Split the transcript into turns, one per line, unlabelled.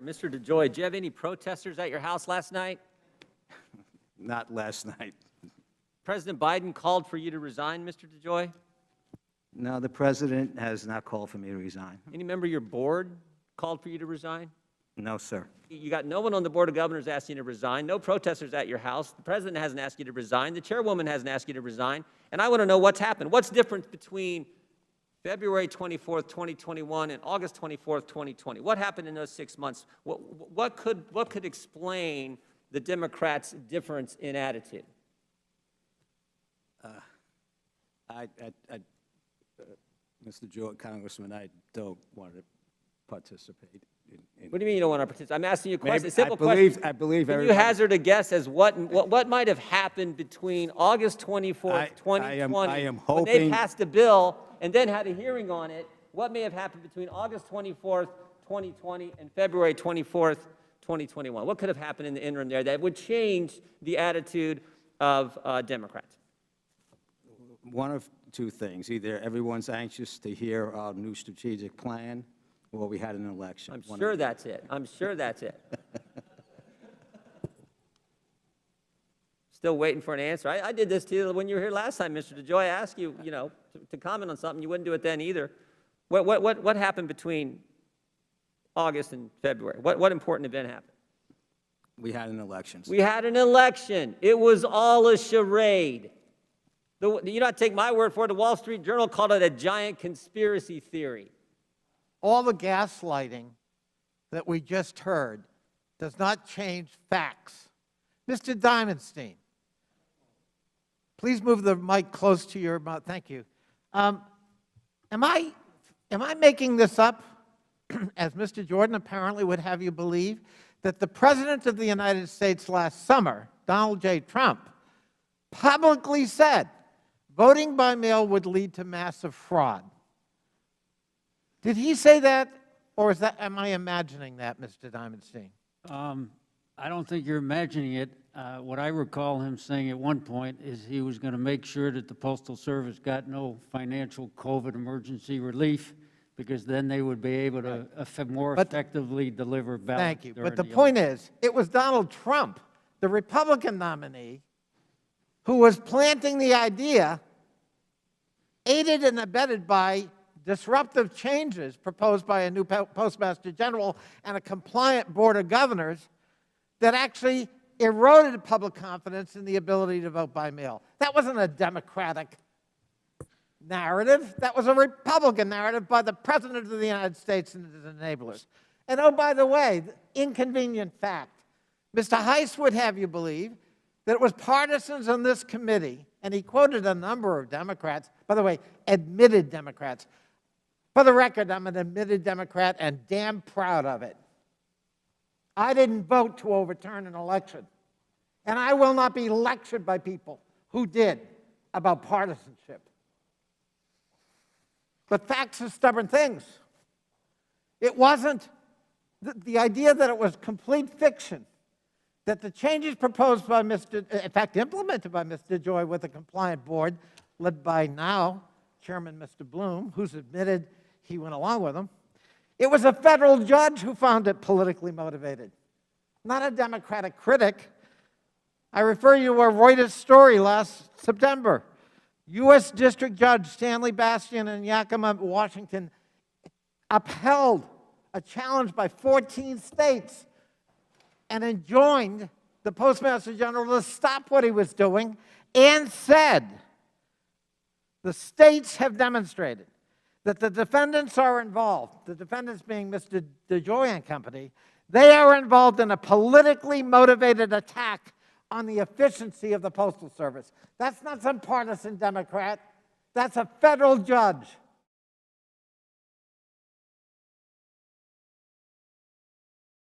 Mr. DeJoy, do you have any protesters at your house last night?
Not last night.
President Biden called for you to resign, Mr. DeJoy?
No, the president has not called for me to resign.
Any member of your board called for you to resign?
No, sir.
You got no one on the Board of Governors asking you to resign, no protesters at your house. The president hasn't asked you to resign. The chairwoman hasn't asked you to resign. And I want to know what's happened. What's different between February 24th, 2021 and August 24th, 2020? What happened in those 6 months? What could explain the Democrats' difference in attitude?
Mr. George, Congressman, I don't want to participate in.
What do you mean you don't want to participate? I'm asking you a question,
Maybe,
a simple question.
I believe
Can you hazard a guess as what might have happened between August 24th, 2020,
I am
when they
hoping,
passed a bill and then had a hearing on it? What may have happened between August 24th, 2020 and February 24th, 2021? What could have happened in the interim there that would change the attitude of Democrats?
one of two things. Either everyone's anxious to hear our new strategic plan, or we had an election.
I'm sure that's it. I'm sure that's it. Still waiting for an answer. I did this to you when you were here last time, Mr. DeJoy. I asked you, to comment on something. You wouldn't do it then either. What happened between August and February? What important event happened?
We had an election.
We had an election. It was all a charade. You not take my word for it. The Wall Street Journal called it a giant conspiracy theory.
All the gaslighting that we just heard does not change facts. Mr. Diamondstein, please move the mic close to your mouth. Thank you. Am I making this up, as Mr. Jordan apparently would have you believe, that the President of the United States last summer, Donald J. Trump, publicly said voting by mail would lead to massive fraud? Did he say that, or am I imagining that, Mr. Diamondstein?
I don't think you're imagining it. What I recall him saying at one point is he was going to make sure that the Postal Service got no financial COVID emergency relief, because then they would be able to more effectively deliver ballots.
Thank you. But the point is, it was Donald Trump, the Republican nominee, who was planting the idea, aided and abetted by disruptive changes proposed by a new Postmaster General and a compliant Board of Governors that actually eroded public confidence in the ability to vote by mail. That wasn't a Democratic narrative. That was a Republican narrative by the President of the United States and his enablers. And oh, by the way, inconvenient fact, Mr. Heiss would have you believe that it was partisans on this committee, and he quoted a number of Democrats, by the way, admitted Democrats. For the record, I'm an admitted Democrat and damn proud of it. I didn't vote to overturn an election, and I will not be lectured by people who did about partisanship. But facts are stubborn things. It wasn't the idea that it was complete fiction, that the changes proposed by in fact, implemented by Mr. DeJoy with a compliant board, led by now Chairman Mr. Bloom, who's admitted he went along with them. It was a federal judge who found it politically motivated, not a Democratic critic. I refer you to a Reuters story last September. U.S. District Judge Stanley Bastian in Yakima, Washington, upheld a challenge by 14 states and enjoined the Postmaster General to stop what he was doing, and said, the states have demonstrated that the defendants are involved, the defendants being Mr. DeJoy and company, they are involved in a politically motivated attack on the efficiency of the Postal Service. That's not some partisan Democrat. That's a federal judge.